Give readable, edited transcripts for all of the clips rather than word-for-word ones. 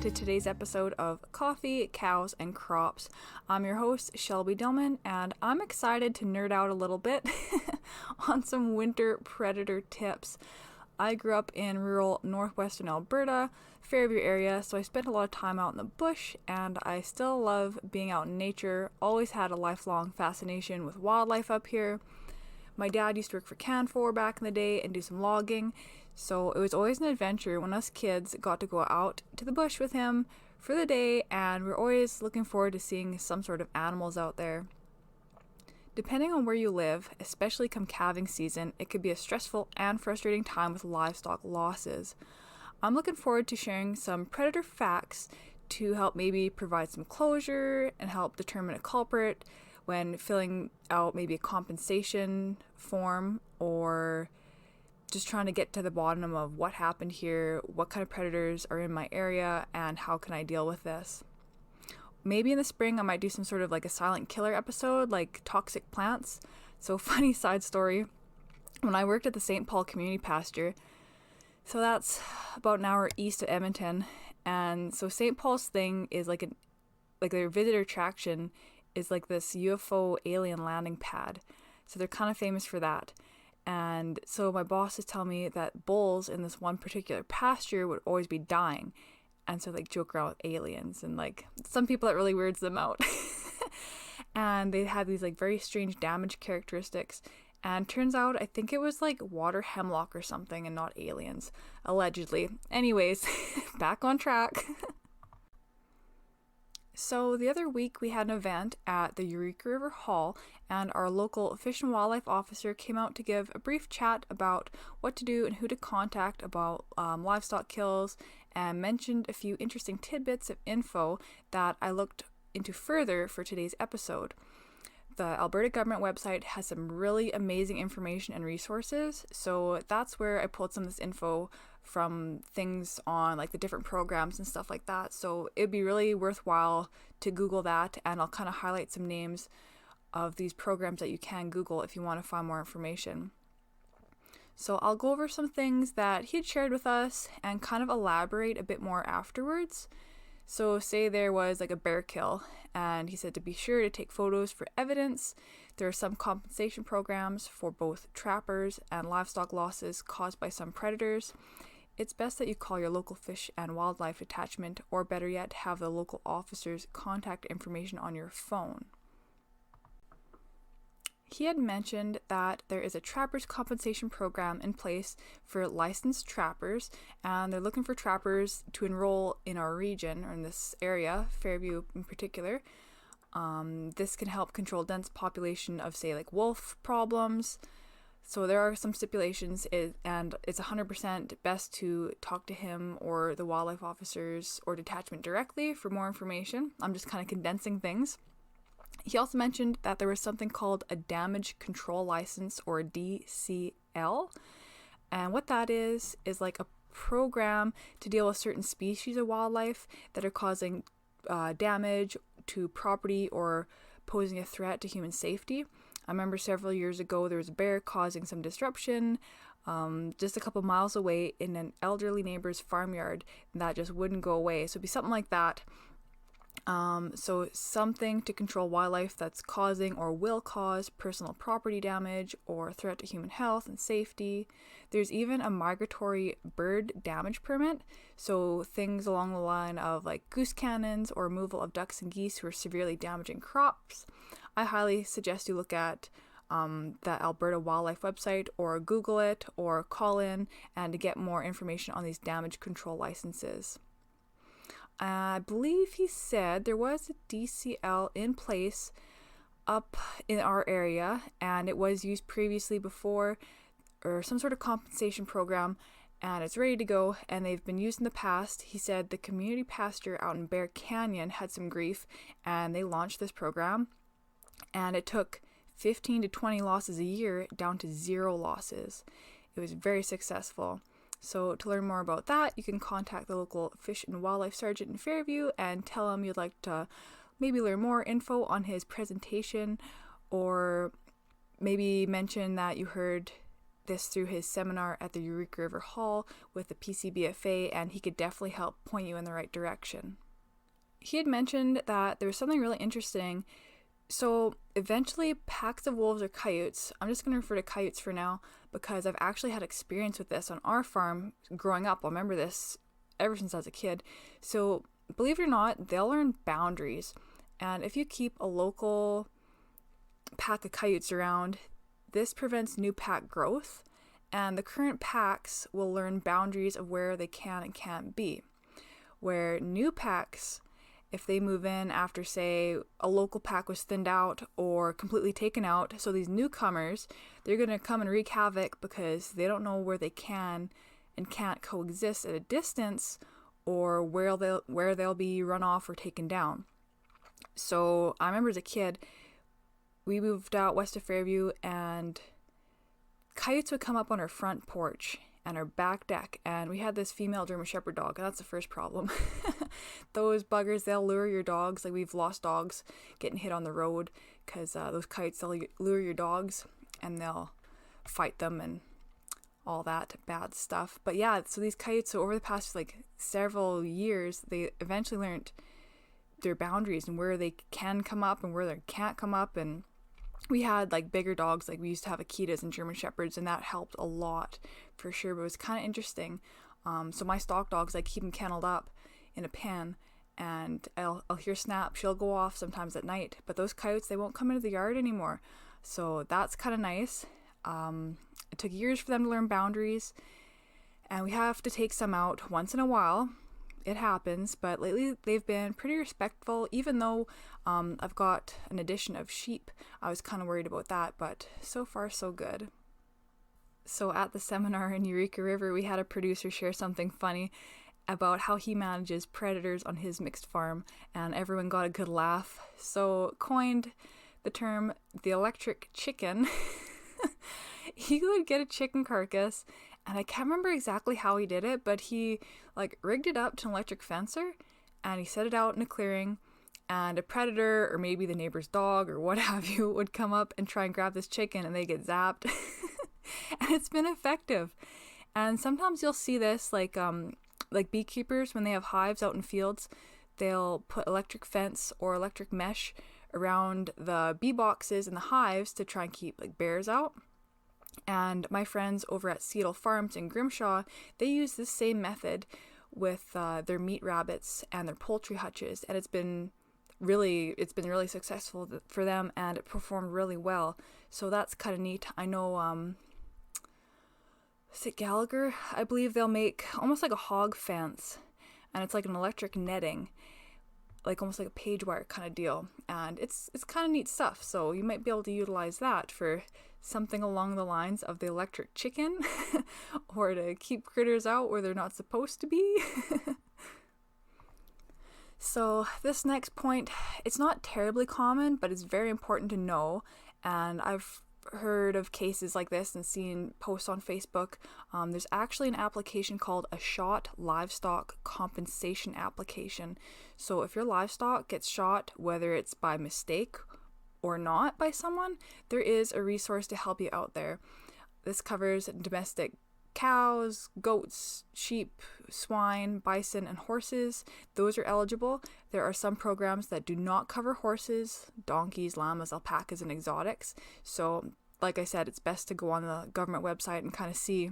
to today's episode of Coffee, Cows, and Crops. I'm your host, Shelby Dillman, and I'm excited to nerd out a little bit on some winter predator tips. I grew up in rural northwestern Alberta, Fairview area, so I spent a lot of time out in the bush, and I still love being out in nature. Always had a lifelong fascination with wildlife up here. My dad used to work for Canfor back in the day and do some logging, so it was always an adventure when us kids got to go out to the bush with him for the day, and we're always looking forward to seeing some sort of animals out there. Depending on where you live, especially come calving season, it could be a stressful and frustrating time with livestock losses. I'm looking forward to sharing some predator facts to help maybe provide some closure and help determine a culprit when filling out maybe a compensation form, or just trying to get to the bottom of what happened here, what kind of predators are in my area, and how can I deal with this. Maybe in the spring I might do some sort of like a silent killer episode, like toxic plants. So funny side story, when I worked at the St. Paul community pasture, so that's about an hour east of Edmonton, and so St. Paul's thing is like their visitor attraction is like this UFO alien landing pad. So they're kind of famous for that. And so my boss is telling me that bulls in this one particular pasture would always be dying. And so like joke around with aliens, and like some people that really weirds them out. And they have these like very strange damage characteristics. And turns out, I think it was like water hemlock or something and not aliens, allegedly. Anyways, back on track. So the other week we had an event at the Eureka River Hall, and our local Fish and Wildlife officer came out to give a brief chat about what to do and who to contact about livestock kills, and mentioned a few interesting tidbits of info that I looked into further for today's episode. The Alberta government website has some really amazing information and resources, so that's where I pulled some of this info from, things on like the different programs and stuff like that. So it'd be really worthwhile to Google that, and I'll kind of highlight some names of these programs that you can Google if you want to find more information. So I'll go over some things that he had shared with us and kind of elaborate a bit more afterwards. So say there was like a bear kill, and he said to be sure to take photos for evidence. There are some compensation programs for both trappers and livestock losses caused by some predators. It's best that you call your local fish and wildlife detachment, or better yet, have the local officer's contact information on your phone. He had mentioned that there is a trappers compensation program in place for licensed trappers, and they're looking for trappers to enroll in our region, or in this area, Fairview in particular. This can help control dense population of, say, like wolf problems. So there are some stipulations, and it's 100% best to talk to him or the wildlife officers or detachment directly for more information. I'm just kind of condensing things. He also mentioned that there was something called a damage control license, or DCL. And what that is like a program to deal with certain species of wildlife that are causing damage to property or posing a threat to human safety. I remember several years ago there was a bear causing some disruption just a couple miles away in an elderly neighbor's farmyard, and that just wouldn't go away. So it'd be something like that. So something to control wildlife that's causing or will cause personal property damage or threat to human health and safety. There's even a migratory bird damage permit, so things along the line of like goose cannons or removal of ducks and geese who are severely damaging crops. I highly suggest you look at the Alberta Wildlife website, or Google it, or call in and to get more information on these damage control licenses. I believe he said there was a DCL in place up in our area, and it was used previously before, or some sort of compensation program, and it's ready to go, and they've been used in the past. He said the community pasture out in Bear Canyon had some grief, and they launched this program, and it took 15 to 20 losses a year down to 0 losses. It was very successful. So to learn more about that, you can contact the local Fish and Wildlife Sergeant in Fairview and tell him you'd like to maybe learn more info on his presentation, or maybe mention that you heard this through his seminar at the Eureka River Hall with the PCBFA, and he could definitely help point you in the right direction. He had mentioned that there was something really interesting. So eventually packs of wolves or coyotes, I'm just going to refer to coyotes for now because I've actually had experience with this on our farm growing up. I remember this ever since I was a kid. So believe it or not, they'll learn boundaries. And if you keep a local pack of coyotes around, this prevents new pack growth, and the current packs will learn boundaries of where they can and can't be. Where new packs, if they move in after, say, a local pack was thinned out or completely taken out, so these newcomers, they're going to come and wreak havoc because they don't know where they can and can't coexist at a distance, or where they'll be run off or taken down. So I remember as a kid, we moved out west of Fairview, and coyotes would come up on our front porch and our back deck, and we had this female German Shepherd dog, and that's the first problem. Those buggers, they'll lure your dogs. Like, we've lost dogs getting hit on the road because those coyotes, they'll lure your dogs and they'll fight them and all that bad stuff. But yeah, so these coyotes, so over the past like several years, they eventually learned their boundaries and where they can come up and where they can't come up. And we had like bigger dogs, like we used to have Akitas and German Shepherds, and that helped a lot for sure. But it was kind of interesting. So my stock dogs, I keep them kenneled up in a pen, and I'll hear Snap. She'll go off sometimes at night, but those coyotes, they won't come into the yard anymore. So that's kind of nice. It took years for them to learn boundaries, and we have to take some out once in a while. It happens, but lately they've been pretty respectful, even though I've got an addition of sheep. I was kind of worried about that, but so far so good. So at the seminar in Eureka River, we had a producer share something funny about how he manages predators on his mixed farm, and everyone got a good laugh. So coined the term the electric chicken. He would get a chicken carcass, and I can't remember exactly how he did it, but he like rigged it up to an electric fencer, and he set it out in a clearing, and a predator or maybe the neighbor's dog or what have you would come up and try and grab this chicken, and they get zapped. And it's been effective. And sometimes you'll see this like beekeepers, when they have hives out in fields, they'll put electric fence or electric mesh around the bee boxes and the hives to try and keep like bears out. And my friends over at Seattle Farms in Grimshaw, they use this same method with their meat rabbits and their poultry hutches, and it's been really successful for them, and it performed really well. So that's kind of neat. I know is it Gallagher? I believe they'll make almost like a hog fence, and it's like an electric netting, like almost like a page wire kind of deal, and it's kind of neat stuff. So you might be able to utilize that for something along the lines of the electric chicken, or to keep critters out where they're not supposed to be. So this next point, it's not terribly common, but it's very important to know, and I've heard of cases like this and seen posts on Facebook. There's actually an application called a shot livestock compensation application. So if your livestock gets shot, whether it's by mistake or not by someone, there is a resource to help you out there. This covers domestic cows, goats, sheep, swine, bison, and horses. Those are eligible. There are some programs that do not cover horses, donkeys, llamas, alpacas, and exotics. So, like I said, it's best to go on the government website and kind of see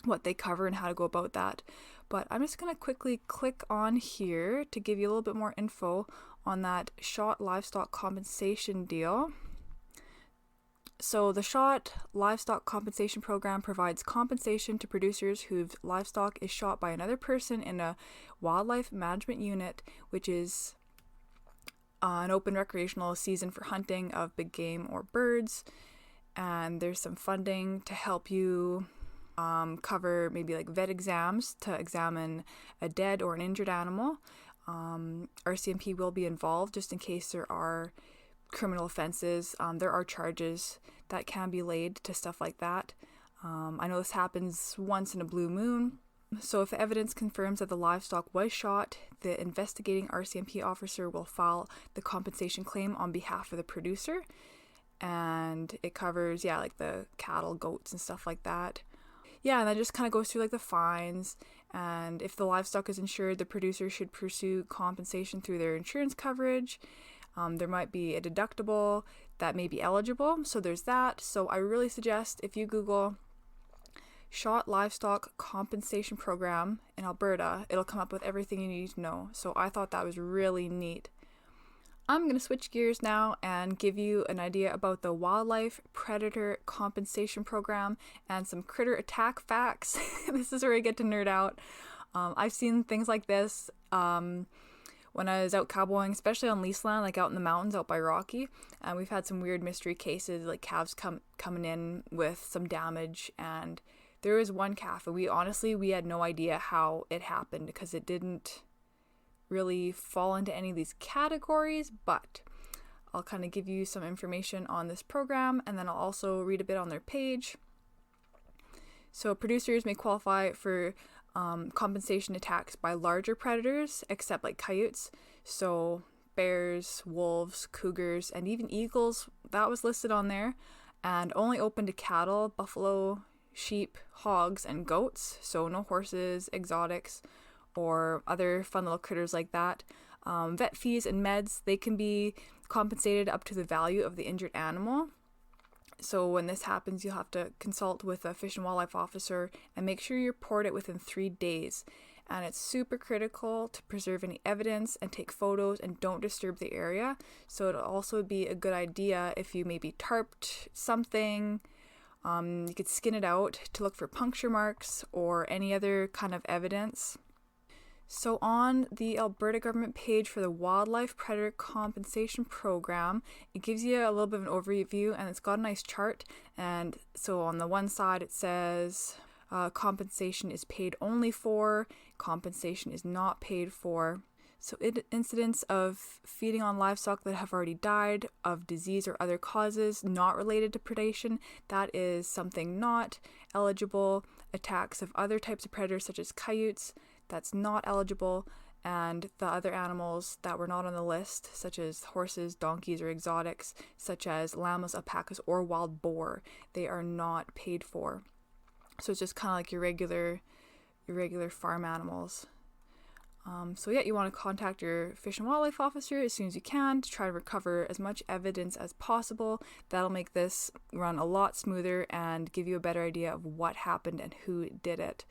what they cover and how to go about that. But I'm just going to quickly click on here to give you a little bit more info on that shot livestock compensation deal. So the SHOT Livestock Compensation Program provides compensation to producers whose livestock is shot by another person in a wildlife management unit, which is an open recreational season for hunting of big game or birds. And there's some funding to help you cover maybe like vet exams to examine a dead or an injured animal. RCMP will be involved just in case there are criminal offenses. There are charges that can be laid to stuff like that. I know this happens once in a blue moon. So if evidence confirms that the livestock was shot, the investigating RCMP officer will file the compensation claim on behalf of the producer. and it covers, like the cattle, goats, and stuff like that. Yeah, and that just kind of goes through like the fines, and if the livestock is insured, the producer should pursue compensation through their insurance coverage. There might be a deductible that may be eligible, so there's that. So I really suggest if you Google Shot Livestock Compensation Program in Alberta, it'll come up with everything you need to know. So I thought that was really neat. I'm going to switch gears now and give you an idea about the Wildlife Predator Compensation Program and some critter attack facts. This is where I get to nerd out. I've seen things like this when I was out cowboying, especially on lease land, like out in the mountains out by Rocky. And we've had some weird mystery cases, like calves coming in with some damage. And there was one calf, and we had no idea how it happened because it didn't really fall into any of these categories, but I'll kind of give you some information on this program, and then I'll also read a bit on their page. So producers may qualify for compensation attacks by larger predators, except like coyotes, so bears, wolves, cougars, and even eagles. That was listed on there, and only open to cattle, buffalo, sheep, hogs, and goats, so no horses, exotics, or other fun little critters like that. Vet fees and meds, they can be compensated up to the value of the injured animal. So when this happens, you'll have to consult with a fish and wildlife officer and make sure you report it within 3 days. And it's super critical to preserve any evidence and take photos and don't disturb the area. So it'll also be a good idea if you maybe tarped something. You could skin it out to look for puncture marks or any other kind of evidence. So on the Alberta government page for the Wildlife Predator Compensation Program, it gives you a little bit of an overview, and it's got a nice chart. And so on the one side it says compensation is paid only for, compensation is not paid for. So incidents of feeding on livestock that have already died of disease or other causes not related to predation, that is something not eligible. Attacks of other types of predators such as coyotes, that's not eligible, and the other animals that were not on the list, such as horses, donkeys, or exotics, such as llamas, alpacas, or wild boar, they are not paid for. So it's just kind of like your regular farm animals. You want to contact your fish and wildlife officer as soon as you can to try to recover as much evidence as possible. That'll make this run a lot smoother and give you a better idea of what happened and who did it.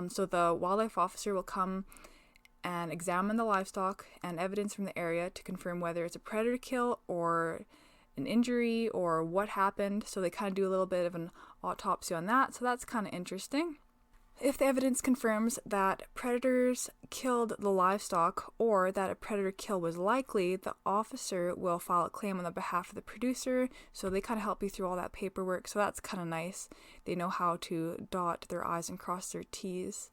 So the wildlife officer will come and examine the livestock and evidence from the area to confirm whether it's a predator kill or an injury or what happened. So they kind of do a little bit of an autopsy on that. So that's kind of interesting. If the evidence confirms that predators killed the livestock or that a predator kill was likely, the officer will file a claim on the behalf of the producer. So they kind of help you through all that paperwork. So that's kind of nice. They know how to dot their I's and cross their T's.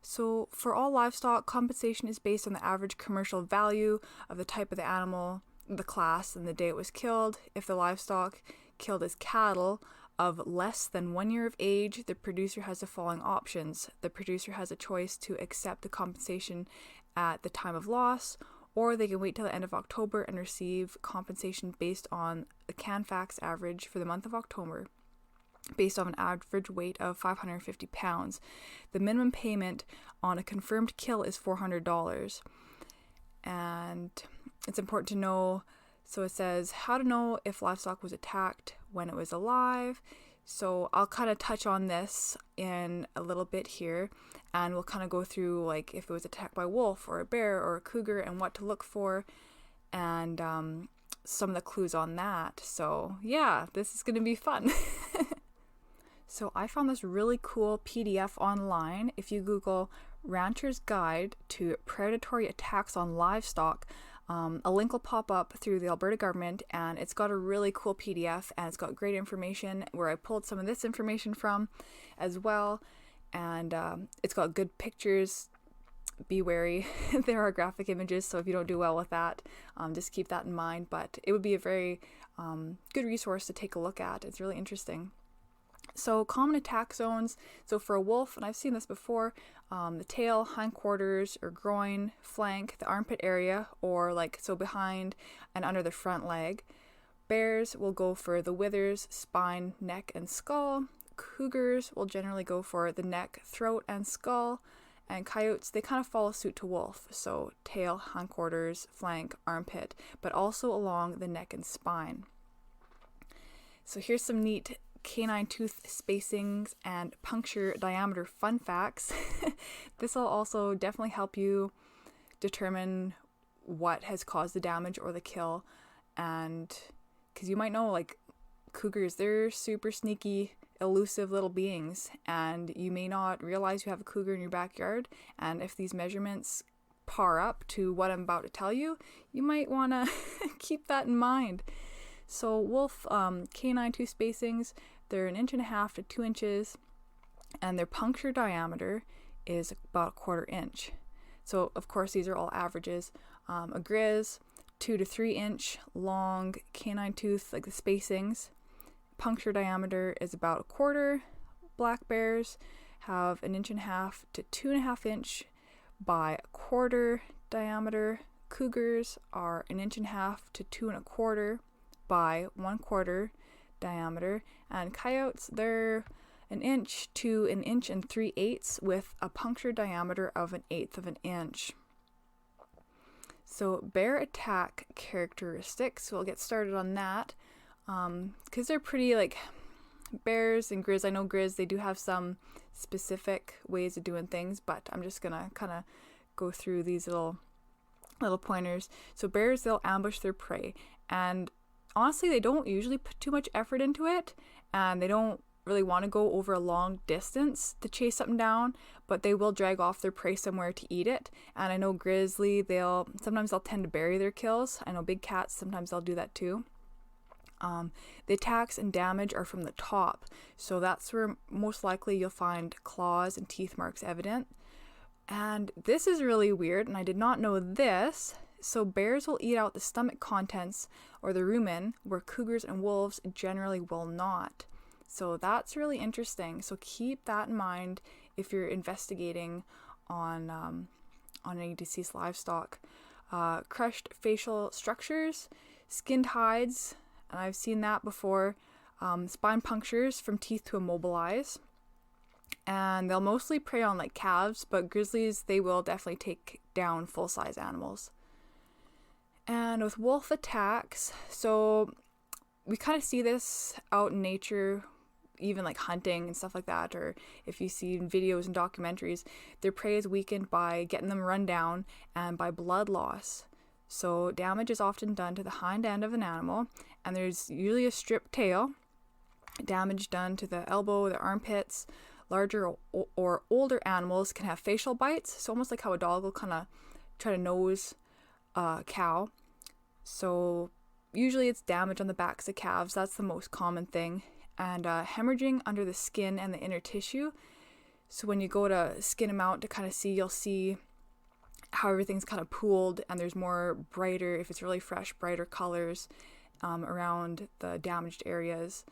So for all livestock, compensation is based on the average commercial value of the type of the animal, the class, and the day it was killed. If the livestock killed as cattle of less than 1 year of age, the producer has the following options. The producer has a choice to accept the compensation at the time of loss, or they can wait till the end of October and receive compensation based on the Canfax average for the month of October, based on an average weight of 550 pounds. The minimum payment on a confirmed kill is $400. And it's important to know, so it says how to know if livestock was attacked when it was alive. So I'll kind of touch on this in a little bit here, and we'll kind of go through like if it was attacked by a wolf or a bear or a cougar and what to look for, and some of the clues on that. So yeah, this is going to be fun. So I found this really cool PDF online. If you Google Rancher's Guide to Predatory Attacks on Livestock, a link will pop up through the Alberta government, and it's got a really cool PDF, and it's got great information where I pulled some of this information from as well, and it's got good pictures. Be wary, there are graphic images, so if you don't do well with that, just keep that in mind, but it would be a very good resource to take a look at. It's really interesting. So common attack zones, so for a wolf, and I've seen this before, the tail, hindquarters, or groin, flank, the armpit area, or like so behind and under the front leg. Bears will go for the withers, spine, neck, and skull. Cougars will generally go for the neck, throat, and skull. And coyotes, they kind of follow suit to wolf, so tail, hindquarters, flank, armpit, but also along the neck and spine. So here's some neat canine tooth spacings and puncture diameter fun facts. This will also definitely help you determine what has caused the damage or the kill, and because you might know, like, cougars, they're super sneaky, elusive little beings, and you may not realize you have a cougar in your backyard, and if these measurements par up to what I'm about to tell you, you might want to keep that in mind. So wolf canine tooth spacings, they're 1.5 to 2 inches, and their puncture diameter is about 1/4 inch. So of course these are all averages. A grizz, 2 to 3 inch long canine tooth, like the spacings. Puncture diameter is about 1/4. Black bears have 1.5 to 2.5 inch by 1/4 diameter. Cougars are 1.5 to 2.25 by 1/4 diameter. And coyotes, they're 1 inch to 1 3/8 inches with a puncture diameter of 1/8 of an inch. So bear attack characteristics, we'll get started on that. Because they're pretty, like, bears and grizz, I know grizz, they do have some specific ways of doing things, but I'm just gonna kind of go through these little pointers. So bears, they'll ambush their prey, and honestly they don't usually put too much effort into it, and they don't really want to go over a long distance to chase something down, but they will drag off their prey somewhere to eat it. And I know grizzly, sometimes they'll tend to bury their kills. I know big cats, sometimes they'll do that too. The attacks and damage are from the top, so that's where most likely you'll find claws and teeth marks evident. And this is really weird, and I did not know this. So bears will eat out the stomach contents or the rumen, where cougars and wolves generally will not. So that's really interesting. So keep that in mind if you're investigating on any deceased livestock. Crushed facial structures, skinned hides, and I've seen that before. Spine punctures from teeth to immobilize. And they'll mostly prey on, like, calves, but grizzlies, they will definitely take down full-size animals. And with wolf attacks, so we kind of see this out in nature, even like hunting and stuff like that, or if you see in videos and documentaries, their prey is weakened by getting them run down and by blood loss. So damage is often done to the hind end of an animal, and there's usually a stripped tail. Damage done to the elbow, the armpits. Larger or older animals can have facial bites, so almost like how a dog will kind of try to nose a cow. So usually it's damage on the backs of calves, that's the most common thing. And hemorrhaging under the skin and the inner tissue. So when you go to skin them out to kind of see, you'll see how everything's kind of pooled, and there's more brighter, if it's really fresh, brighter colors around the damaged areas.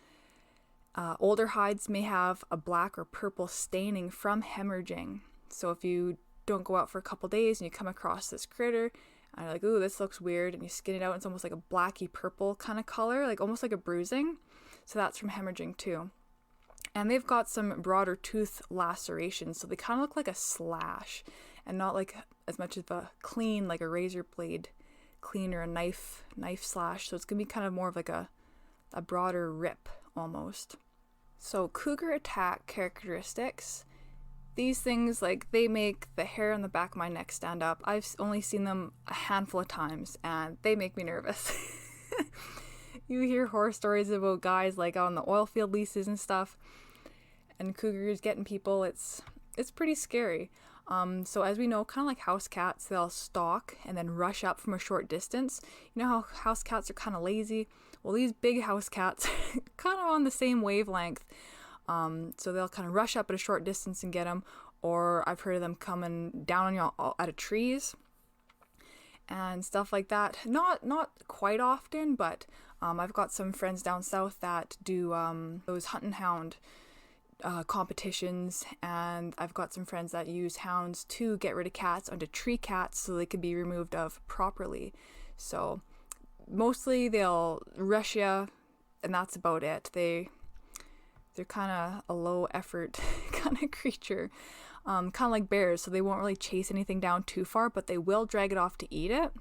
Older hides may have a black or purple staining from hemorrhaging. So if you don't go out for a couple days and you come across this critter and you're like, ooh, this looks weird, and you skin it out, and it's almost like a blacky purple kind of color, like almost like a bruising. So that's from hemorrhaging too. And they've got some broader tooth lacerations, so they kind of look like a slash and not like as much of a clean, like a razor blade clean or a knife slash. So it's gonna be kind of more of like a broader rip almost. So cougar attack characteristics, these things, like, they make the hair on the back of my neck stand up. I've only seen them a handful of times, and they make me nervous. You hear horror stories about guys, like, on the oil field leases and stuff, and cougars getting people. It's pretty scary. So as we know, kind of like house cats, they'll stalk and then rush up from a short distance. You know how house cats are kind of lazy? Well, these big house cats kind of on the same wavelength. So they'll kind of rush up at a short distance and get them. Or I've heard of them coming down on you out of trees and stuff like that. Not quite often, but I've got some friends down south that do those hunt and hound competitions, and I've got some friends that use hounds to get rid of cats onto tree cats so they can be removed of properly. So mostly they'll rush you, and that's about it. They're kind of a low effort kind of creature, kind of like bears, so they won't really chase anything down too far, but they will drag it off to eat it.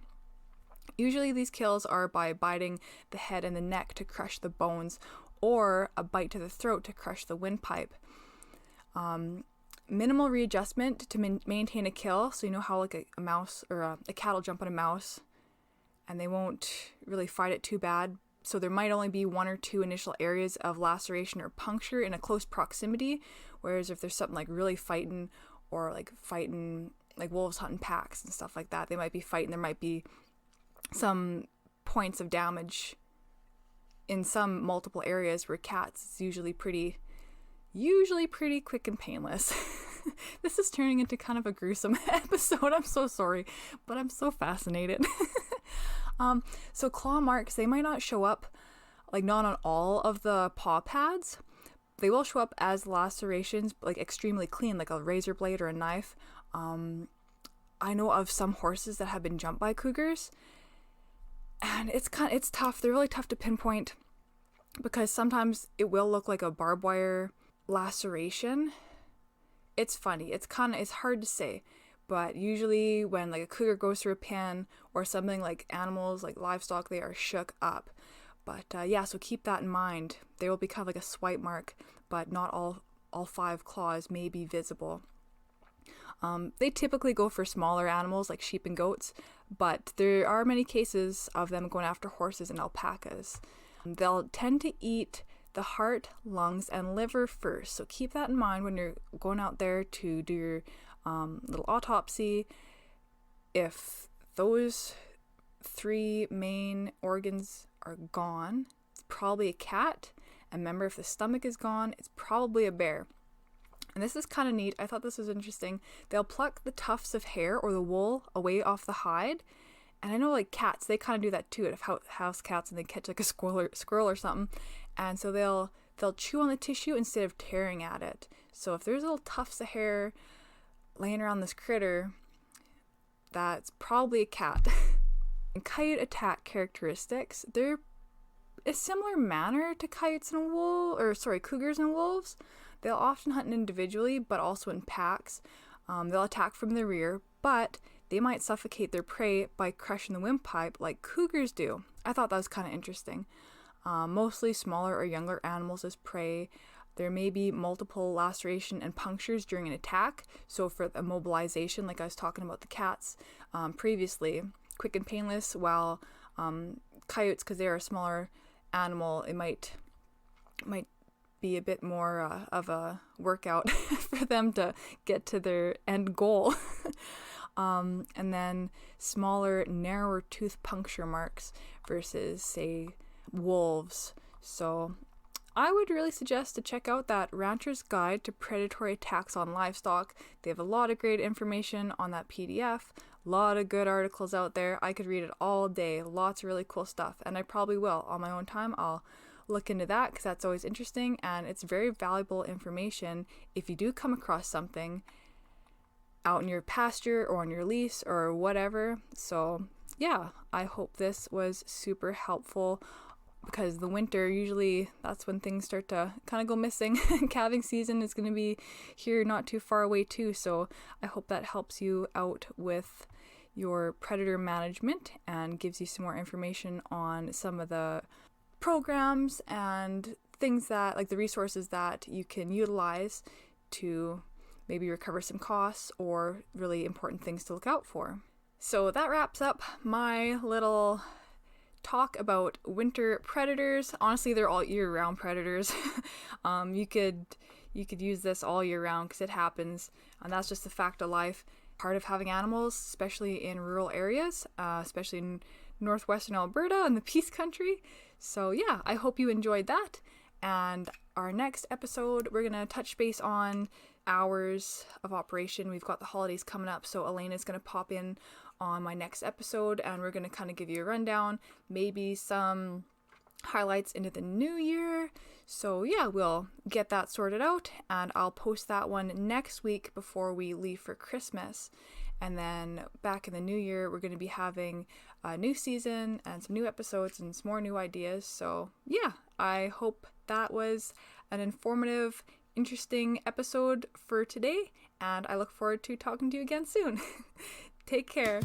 Usually these kills are by biting the head and the neck to crush the bones, or a bite to the throat to crush the windpipe. Minimal readjustment to maintain a kill, so you know how like a mouse or a cat will jump on a mouse and they won't really fight it too bad. So there might only be 1 or 2 initial areas of laceration or puncture in a close proximity, whereas if there's something like really fighting like wolves hunting packs and stuff like that, they might be fighting, there might be some points of damage in some multiple areas, where cats it's usually pretty quick and painless. This is turning into kind of a gruesome episode. I'm so sorry, but I'm so fascinated. So claw marks, they might not show up, like not on all of the paw pads. They will show up as lacerations, like extremely clean, like a razor blade or a knife. I know of some horses that have been jumped by cougars, and it's tough. They're really tough to pinpoint, because sometimes it will look like a barbed wire laceration. It's funny. It's hard to say, but usually when like a cougar goes through a pen or something, like animals, like livestock, they are shook up. But yeah, so keep that in mind. They will be kind of like a swipe mark, but not all 5 claws may be visible. They typically go for smaller animals like sheep and goats, but there are many cases of them going after horses and alpacas. They'll tend to eat the heart, lungs, and liver first, so keep that in mind when you're going out there to do your little autopsy. If those 3 main organs are gone, it's probably a cat. And remember, if the stomach is gone, it's probably a bear. And this is kind of neat. I thought this was interesting. They'll pluck the tufts of hair or the wool away off the hide. And I know like cats, they kind of do that too at house cats, and they catch like a squirrel or something. And so they'll chew on the tissue instead of tearing at it. So if there's little tufts of hair laying around this critter, that's probably a cat. And coyote attack characteristics, they're a similar manner to cougars and wolves. They'll often hunt individually, but also in packs. They'll attack from the rear, but they might suffocate their prey by crushing the windpipe like cougars do. I thought that was kind of interesting. Mostly smaller or younger animals as prey. There may be multiple laceration and punctures during an attack. So for immobilization, like I was talking about the cats previously, quick and painless, while coyotes, because they are a smaller animal, it might be a bit more of a workout for them to get to their end goal. And then smaller, narrower tooth puncture marks versus, say, wolves. So I would really suggest to check out that Rancher's Guide to Predatory Attacks on Livestock. They have a lot of great information on that PDF. A lot of good articles out there. I could read it all day. Lots of really cool stuff. And I probably will. On my own time, I'll look into that, because that's always interesting, and it's very valuable information if you do come across something out in your pasture or on your lease or whatever. So yeah, I hope this was super helpful, because the winter, usually that's when things start to kind of go missing. Calving season is going to be here not too far away too, so I hope that helps you out with your predator management and gives you some more information on some of the programs and things that, like the resources that you can utilize to maybe recover some costs or really important things to look out for. So that wraps up my little talk about winter predators. Honestly, they're all year-round predators. You could use this all year round, because it happens, and that's just the fact of life. Part of having animals, especially in rural areas, especially in northwestern Alberta and the Peace Country. So yeah, I hope you enjoyed that. And our next episode, we're going to touch base on hours of operation. We've got the holidays coming up, so Elena's going to pop in on my next episode, and we're going to kind of give you a rundown, maybe some highlights into the new year. So yeah, we'll get that sorted out, and I'll post that one next week before we leave for Christmas. And then back in the new year, we're going to be having a new season and some new episodes and some more new ideas. So yeah, I hope that was an informative, interesting episode for today, and I look forward to talking to you again soon. Take care.